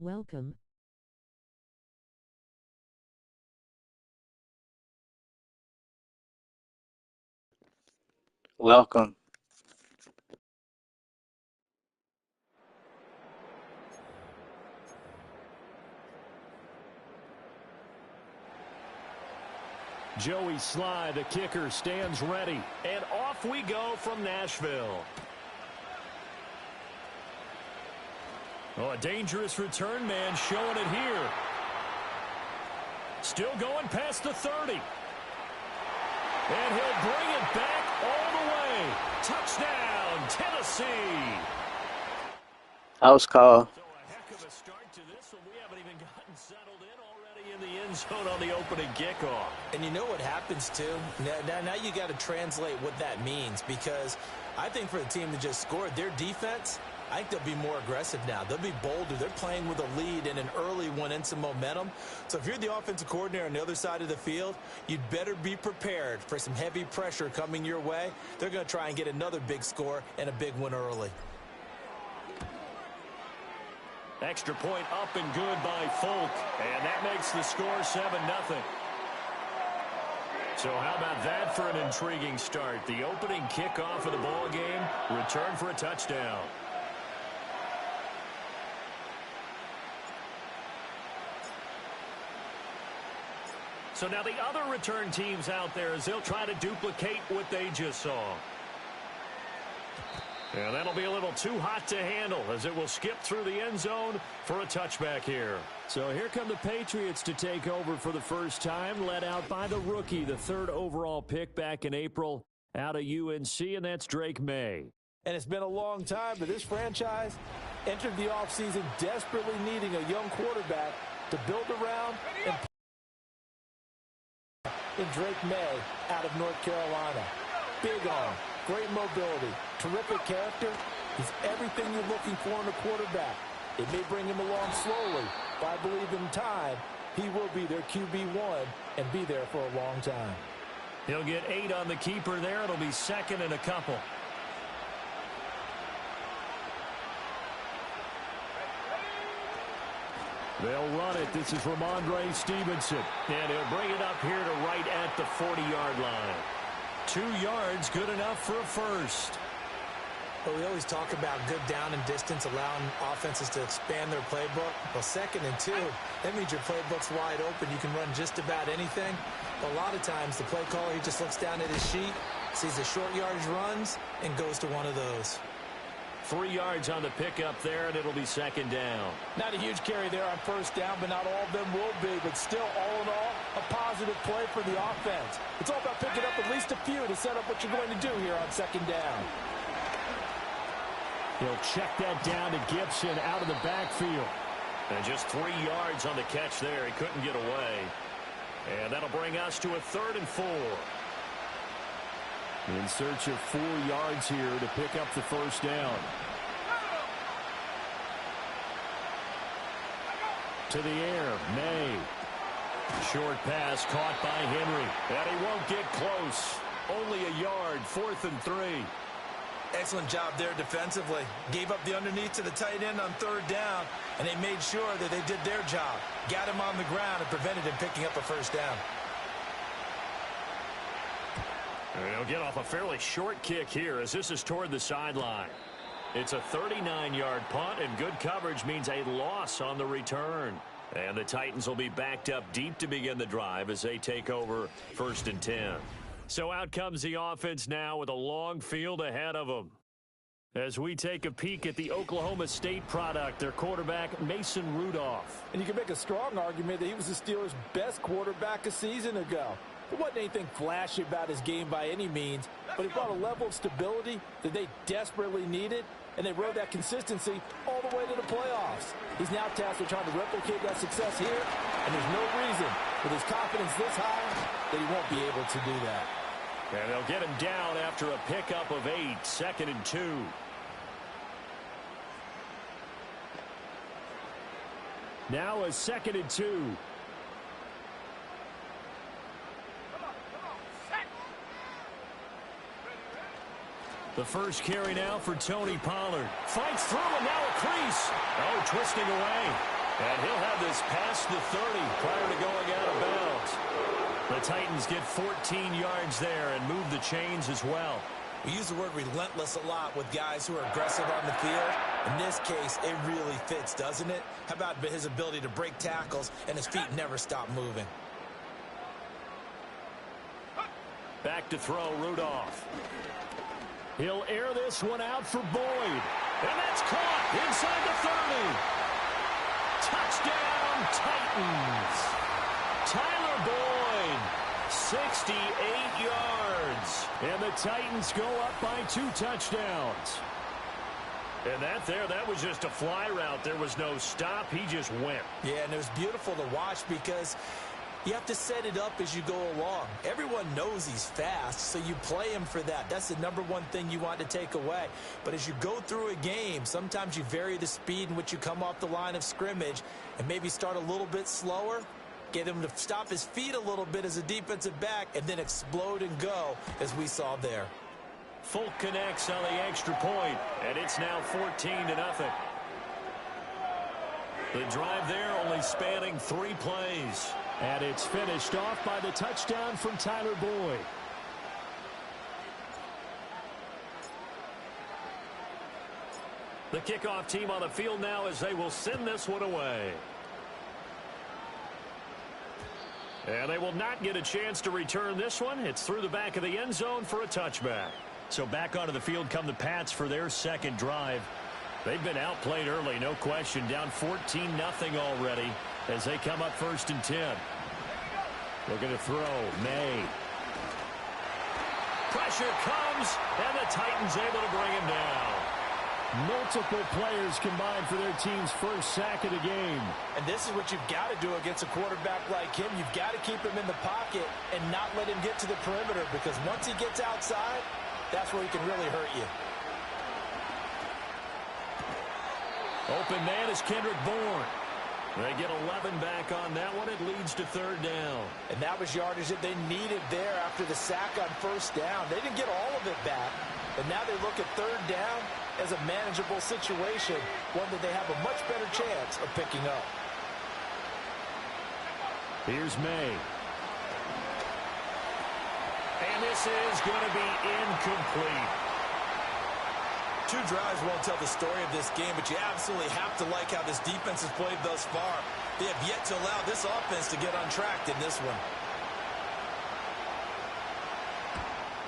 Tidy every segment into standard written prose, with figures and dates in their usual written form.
Welcome. Welcome. Joey Sly, the kicker, stands ready. And off we go from Nashville. Oh, a dangerous return man showing it here. Still going past the 30. And he'll bring it back all the way. Touchdown, Tennessee. House call. So a heck of a start to this one. We haven't even gotten settled in already in the end zone on the opening kickoff. And you know what happens, too? Now you got to translate what that means, because I think for the team that just scored, their defense, I think they'll be more aggressive now. They'll be bolder. They're playing with a lead and an early one and some momentum. So if you're the offensive coordinator on the other side of the field, you'd better be prepared for some heavy pressure coming your way. They're going to try and get another big score and a big one early. Extra point up and good by Folk. And that makes the score 7-0. So how about that for an intriguing start? The opening kickoff of the ball game, return for a touchdown. So now the other return teams out there, as they'll try to duplicate what they just saw. And that'll be a little too hot to handle, as it will skip through the end zone for a touchback here. So here come the Patriots to take over for the first time, led out by the rookie, the third overall pick back in April out of UNC, and that's Drake May. And it's been a long time, but this franchise entered the offseason desperately needing a young quarterback to build around and in Drake May out of North Carolina. Big arm, great mobility, terrific character. He's everything you're looking for in a quarterback. It may bring him along slowly, but I believe in time he will be their QB1 and be there for a long time. He'll get 8 on the keeper there. It'll be second and a couple. They'll run it. This is Ramondre Stevenson. And he'll bring it up here to right at the 40-yard line. 2 yards, good enough for a first. Well, we always talk about good down and distance, allowing offenses to expand their playbook. Well, 2nd and 2, that means your playbook's wide open. You can run just about anything. But a lot of times, the play caller, he just looks down at his sheet, sees the short yardage runs, and goes to one of those. 3 yards on the pickup there, and it'll be second down. Not a huge carry there on first down, but not all of them will be. But still, all in all, a positive play for the offense. It's all about picking up at least a few to set up what you're going to do here on second down. He'll check that down to Gibson out of the backfield. And just 3 yards on the catch there. He couldn't get away. And that'll bring us to a 3rd and 4. In search of 4 yards here to pick up the first down. To the air, May. Short pass caught by Henry. And he won't get close. Only a yard, 4th and 3. Excellent job there defensively. Gave up the underneath to the tight end on 3rd down, and they made sure that they did their job. Got him on the ground and prevented him picking up a first down. They'll get off a fairly short kick here as this is toward the sideline. It's a 39-yard punt, and good coverage means a loss on the return. And the Titans will be backed up deep to begin the drive as they take over 1st and 10. So out comes the offense now with a long field ahead of them. As we take a peek at the Oklahoma State product, their quarterback, Mason Rudolph. And you can make a strong argument that he was the Steelers' best quarterback a season ago. There wasn't anything flashy about his game by any means, but he brought a level of stability that they desperately needed, and they rode that consistency all the way to the playoffs. He's now tasked with trying to replicate that success here, and there's no reason with his confidence this high that he won't be able to do that. And they'll get him down after a pickup of 8, 2nd and 2. Now a 2nd and 2. The first carry now for Tony Pollard. Fights through and now a crease. Oh, twisting away. And he'll have this past the 30 prior to going out of bounds. The Titans get 14 yards there and move the chains as well. We use the word relentless a lot with guys who are aggressive on the field. In this case, it really fits, doesn't it? How about his ability to break tackles and his feet never stop moving? Back to throw, Rudolph. He'll air this one out for Boyd. And that's caught inside the 30. Touchdown, Titans. Tyler Boyd, 68 yards. And the Titans go up by 2 touchdowns. And that was just a fly route. There was no stop. He just went. Yeah, and it was beautiful to watch because you have to set it up as you go along. Everyone knows he's fast, so you play him for that. That's the number one thing you want to take away. But as you go through a game, sometimes you vary the speed in which you come off the line of scrimmage and maybe start a little bit slower, get him to stop his feet a little bit as a defensive back, and then explode and go, as we saw there. Folk connects on the extra point, and it's now 14-0. The drive there only spanning 3 plays. And it's finished off by the touchdown from Tyler Boyd. The kickoff team on the field now as they will send this one away. And they will not get a chance to return this one. It's through the back of the end zone for a touchback. So back onto the field come the Pats for their second drive. They've been outplayed early, no question. Down 14-0 already as they come up 1st and 10. Looking to throw. May. Pressure comes, and the Titans able to bring him down. Multiple players combined for their team's first sack of the game. And this is what you've got to do against a quarterback like him. You've got to keep him in the pocket and not let him get to the perimeter, because once he gets outside, that's where he can really hurt you. Open man is Kendrick Bourne. They get 11 back on that one. It leads to 3rd down. And that was yardage that they needed there after the sack on 1st down. They didn't get all of it back, but now they look at 3rd down as a manageable situation, one that they have a much better chance of picking up. Here's May. And this is going to be incomplete. 2 drives won't tell the story of this game, but you absolutely have to like how this defense has played thus far. They have yet to allow this offense to get untracked in this one.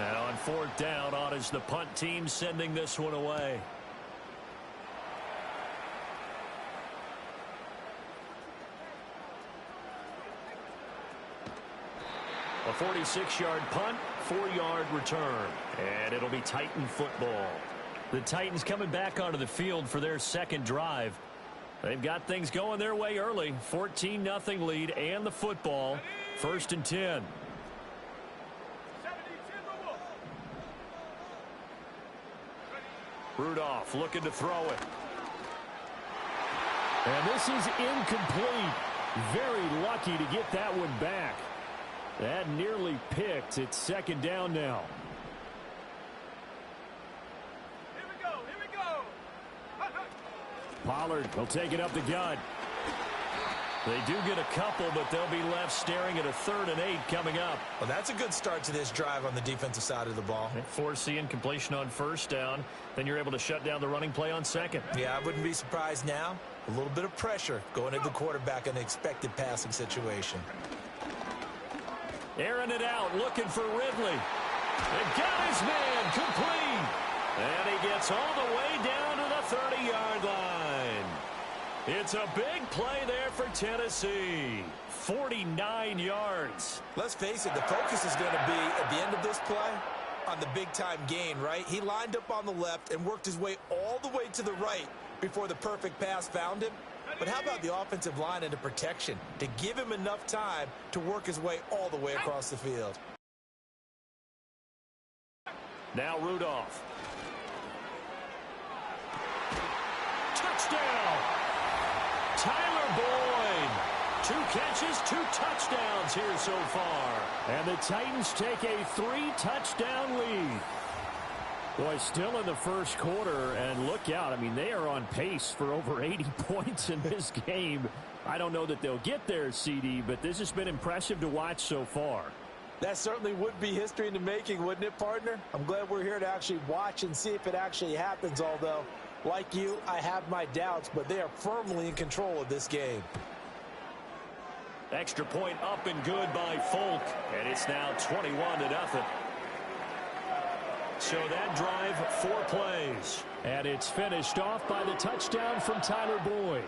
And on 4th down, on is the punt team sending this one away. A 46-yard punt, 4-yard return. And it'll be Titan football. The Titans coming back onto the field for their second drive. They've got things going their way early. 14-0 lead and the football. 1st and 10. Rudolph looking to throw it. And this is incomplete. Very lucky to get that one back. That nearly picked. It's 2nd down now. Pollard will take it up the gut. They do get a couple, but they'll be left staring at a 3rd and 8 coming up. Well, that's a good start to this drive on the defensive side of the ball. Force the incompletion on 1st down. Then you're able to shut down the running play on 2nd. Yeah, I wouldn't be surprised now. A little bit of pressure going at the quarterback in an expected passing situation. Airing it out, looking for Ridley. And got his man complete. And he gets all the way down to the 30-yard line. It's a big play there for Tennessee. 49 yards. Let's face it, the focus is going to be at the end of this play on the big-time gain, right? He lined up on the left and worked his way all the way to the right before the perfect pass found him. But how about the offensive line and the protection to give him enough time to work his way all the way across the field? Now Rudolph. Touchdown! Tyler Boyd. 2 catches, 2 touchdowns here so far. And the Titans take a 3-touchdown lead. Boy, still in the first quarter, and look out. I mean, they are on pace for over 80 points in this game. I don't know that they'll get there, CD, but this has been impressive to watch so far. That certainly would be history in the making, wouldn't it, partner? I'm glad we're here to actually watch and see if it actually happens, although, like you, I have my doubts, but they are firmly in control of this game. Extra point up and good by Folk, and it's now 21-0. So that drive, 4 plays. And it's finished off by the touchdown from Tyler Boyd.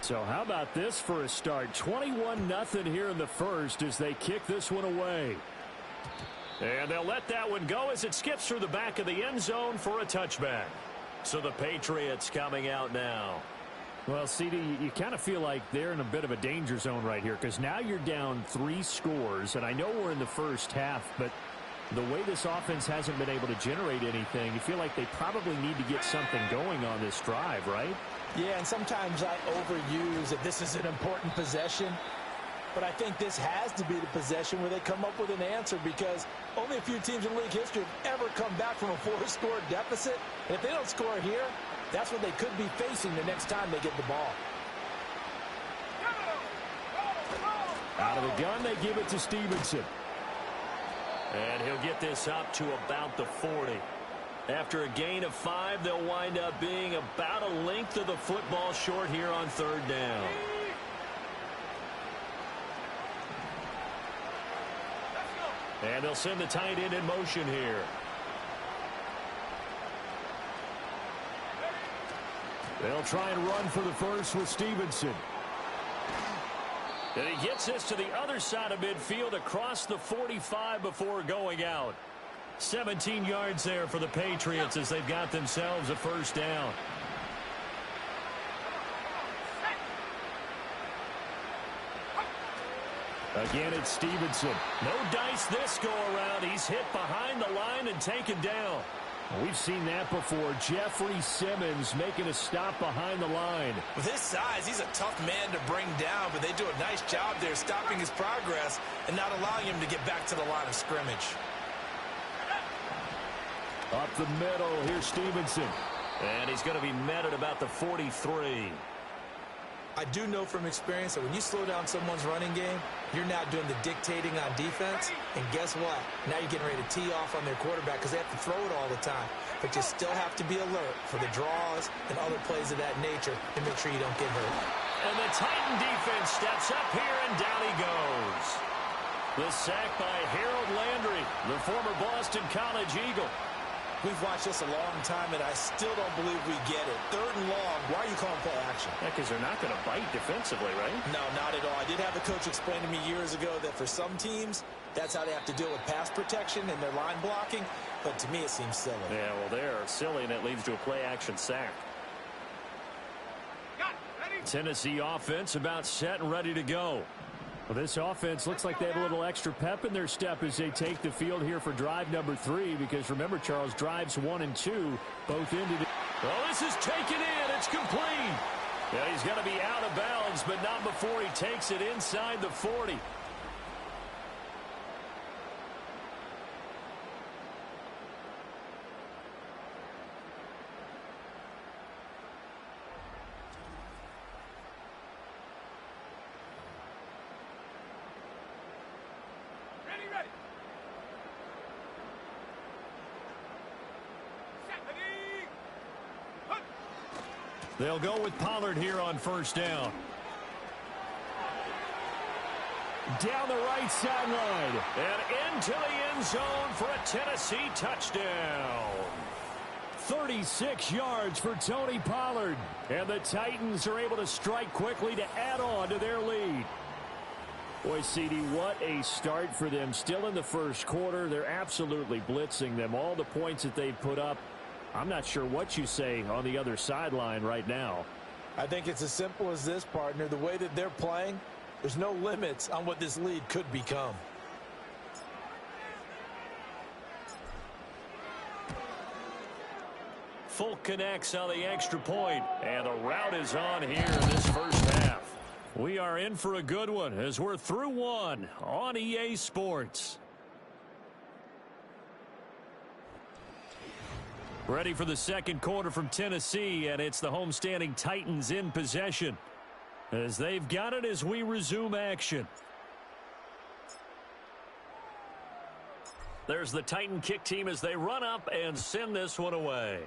So how about this for a start? 21-0 here in the first as they kick this one away. And they'll let that one go as it skips through the back of the end zone for a touchback. So the Patriots coming out now. Well, CD, you kind of feel like they're in a bit of a danger zone right here because now you're down 3 scores, and I know we're in the first half, but the way this offense hasn't been able to generate anything, you feel like they probably need to get something going on this drive, right? Yeah, and sometimes I overuse that this is an important possession, but I think this has to be the possession where they come up with an answer because only a few teams in league history have ever come back from a 4-score deficit, and if they don't score here, that's what they could be facing the next time they get the ball. Out of the gun, they give it to Stevenson. And he'll get this up to about the 40. After a gain of 5, they'll wind up being about a length of the football short here on 3rd down. And they'll send the tight end in motion here. They'll try and run for the first with Stevenson. And he gets this to the other side of midfield across the 45 before going out. 17 yards there for the Patriots as they've got themselves a 1st down. Again, it's Stevenson. No dice this go around. He's hit behind the line and taken down. We've seen that before. Jeffrey Simmons making a stop behind the line. With his size, he's a tough man to bring down, but they do a nice job there stopping his progress and not allowing him to get back to the line of scrimmage. Up the middle, here's Stevenson. And he's going to be met at about the 43. I do know from experience that when you slow down someone's running game, you're now doing the dictating on defense. And guess what? Now you're getting ready to tee off on their quarterback because they have to throw it all the time. But you still have to be alert for the draws and other plays of that nature to make sure you don't get hurt. And the Titan defense steps up here, and down he goes. The sack by Harold Landry, the former Boston College Eagle. We've watched this a long time, and I still don't believe we get it. 3rd and long. Why are you calling play action? Yeah, because they're not going to bite defensively, right? No, not at all. I did have a coach explain to me years ago that for some teams, that's how they have to deal with pass protection and their line blocking. But to me, it seems silly. Yeah, well, they're silly, and it leads to a play-action sack. Tennessee offense about set and ready to go. Well, this offense looks like they have a little extra pep in their step as they take the field here for drive number 3 because remember, Charles, drives 1 and 2 both ended. Well, this is taken in. It's complete. Yeah, he's going to be out of bounds, but not before he takes it inside the 40. They'll go with Pollard here on 1st down. Down the right sideline and into the end zone for a Tennessee touchdown. 36 yards for Tony Pollard. And the Titans are able to strike quickly to add on to their lead. Boy, CD, what a start for them. Still in the first quarter. They're absolutely blitzing them. All the points that they've put up, I'm not sure what you say on the other sideline right now. I think it's as simple as this, partner. The way that they're playing, there's no limits on what this lead could become. Folk connects on the extra point, and the route is on here in this first half. We are in for a good one as we're through one on EA Sports. Ready for the second quarter from Tennessee, and it's the homestanding Titans in possession as they've got it as we resume action. There's the Titan kick team as they run up and send this one away.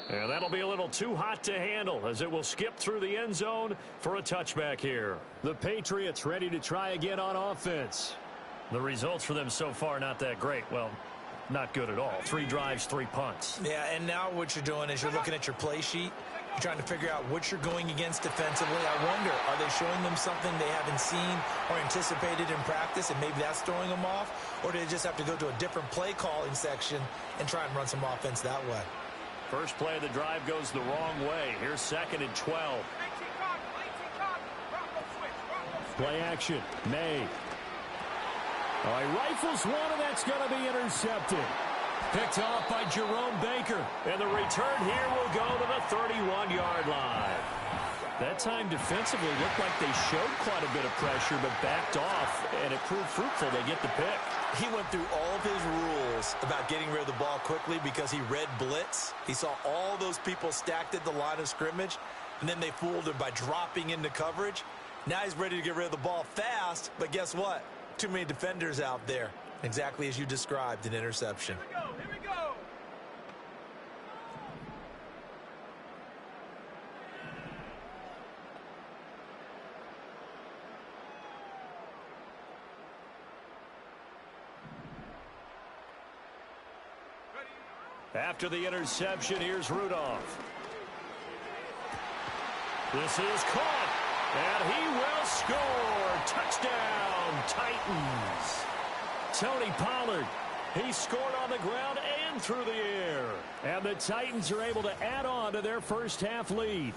And that'll be a little too hot to handle as it will skip through the end zone for a touchback here. The Patriots ready to try again on offense. The results for them so far not that great. Well, not good at all. 3 drives, 3 punts. Yeah, and now what you're doing is you're looking at your play sheet. You're trying to figure out what you're going against defensively. I wonder, are they showing them something they haven't seen or anticipated in practice, and maybe that's throwing them off? Or do they just have to go to a different play calling section and try and run some offense that way? First play of the drive goes the wrong way. Here's 2nd and 12. Play action. May. All right, rifles one, and that's going to be intercepted. Picked off by Jerome Baker. And the return here will go to the 31-yard line. That time defensively looked like they showed quite a bit of pressure but backed off, and it proved fruitful. They get the pick. He went through all of his rules about getting rid of the ball quickly because he read blitz. He saw all those people stacked at the line of scrimmage, and then they fooled him by dropping into coverage. Now he's ready to get rid of the ball fast, but guess what? Too many defenders out there. Exactly as you described, an interception. Here we go. After the interception, here's Rudolph. This is caught, and he will score. Touchdown, Titans. Tony Pollard, he scored on the ground and through the air. And the Titans are able to add on to their first half lead.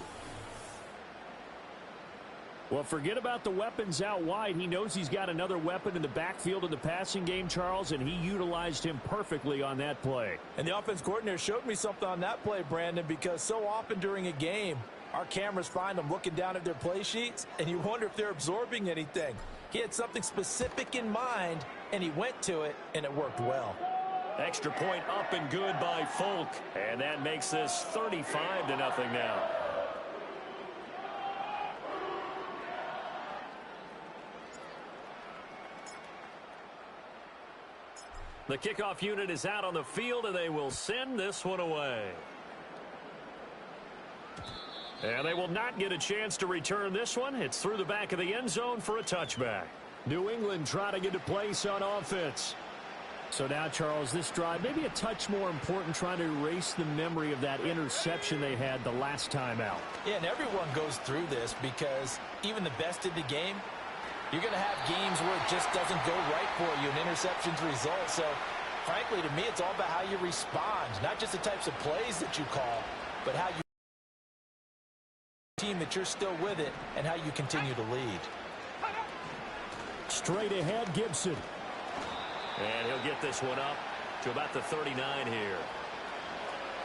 Well, forget about the weapons out wide. He knows he's got another weapon in the backfield in the passing game, Charles, and he utilized him perfectly on that play. And the offense coordinator showed me something on that play, Brandon, because so often during a game, our cameras find them looking down at their play sheets, and you wonder if they're absorbing anything. He had something specific in mind, and he went to it, and it worked well. Extra point up and good by Folk, and that makes this 35-0 now. The kickoff unit is out on the field, and they will send this one away. And they will not get a chance to return this one. It's through the back of the end zone for a touchback. New England trying to get a place on offense. So now, Charles, this drive maybe a touch more important, trying to erase the memory of that interception they had the last time out. Yeah, and everyone goes through this because even the best in the game, you're going to have games where it just doesn't go right for you, and interceptions result. So, frankly, to me, it's all about how you respond, not just the types of plays that you call, but how you team that you're still with it and how you continue to lead. Straight ahead, Gibson. And he'll get this one up to about the 39 here.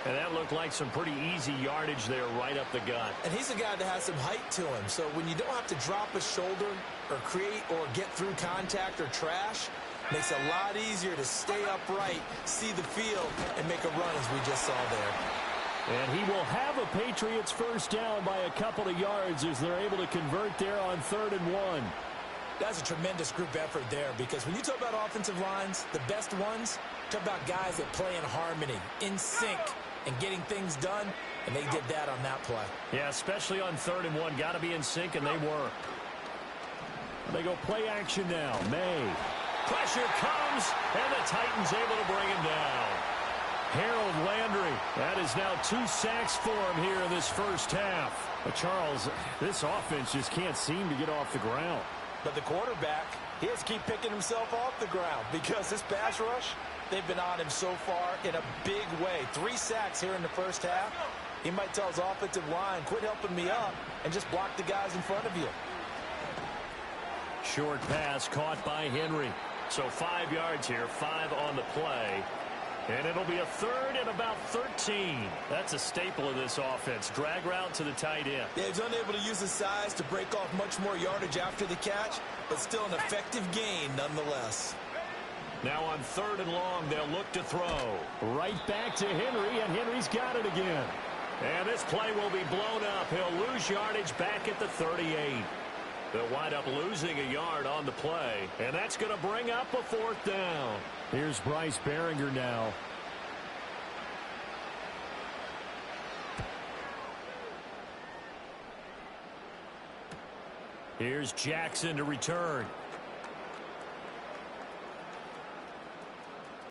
And that looked like some pretty easy yardage there right up the gut. And he's a guy that has some height to him. So when you don't have to drop a shoulder or create or get through contact or trash, makes it a lot easier to stay upright, see the field, and make a run as we just saw there. And he will have a Patriots first down by a couple of yards as they're able to convert there on 3rd and 1. That's a tremendous group effort there, because when you talk about offensive lines, the best ones, talk about guys that play in harmony, in sync, and getting things done, and they did that on that play. Yeah, especially on 3rd and 1. Got to be in sync, and they were. They go play action now. May. Pressure comes, and the Titans able to bring him down. Harold Landry, that is now 2 sacks for him here in this first half. But Charles, this offense just can't seem to get off the ground. But the quarterback, he has to keep picking himself off the ground, because this pass rush, they've been on him so far in a big way. 3 sacks here in the first half. He might tell his offensive line, quit helping me up and just block the guys in front of you. Short pass caught by Henry. So 5 yards here, 5 on the play. And it'll be a third and about 13. That's a staple of this offense. Drag route to the tight end. Yeah, he's unable to use his size to break off much more yardage after the catch, but still an effective gain nonetheless. Now on 3rd and long, they'll look to throw. Right back to Henry, and Henry's got it again. And this play will be blown up. He'll lose yardage back at the 38. They'll wind up losing a yard on the play, and that's going to bring up a 4th down. Here's Bryce Baringer now. Here's Jackson to return.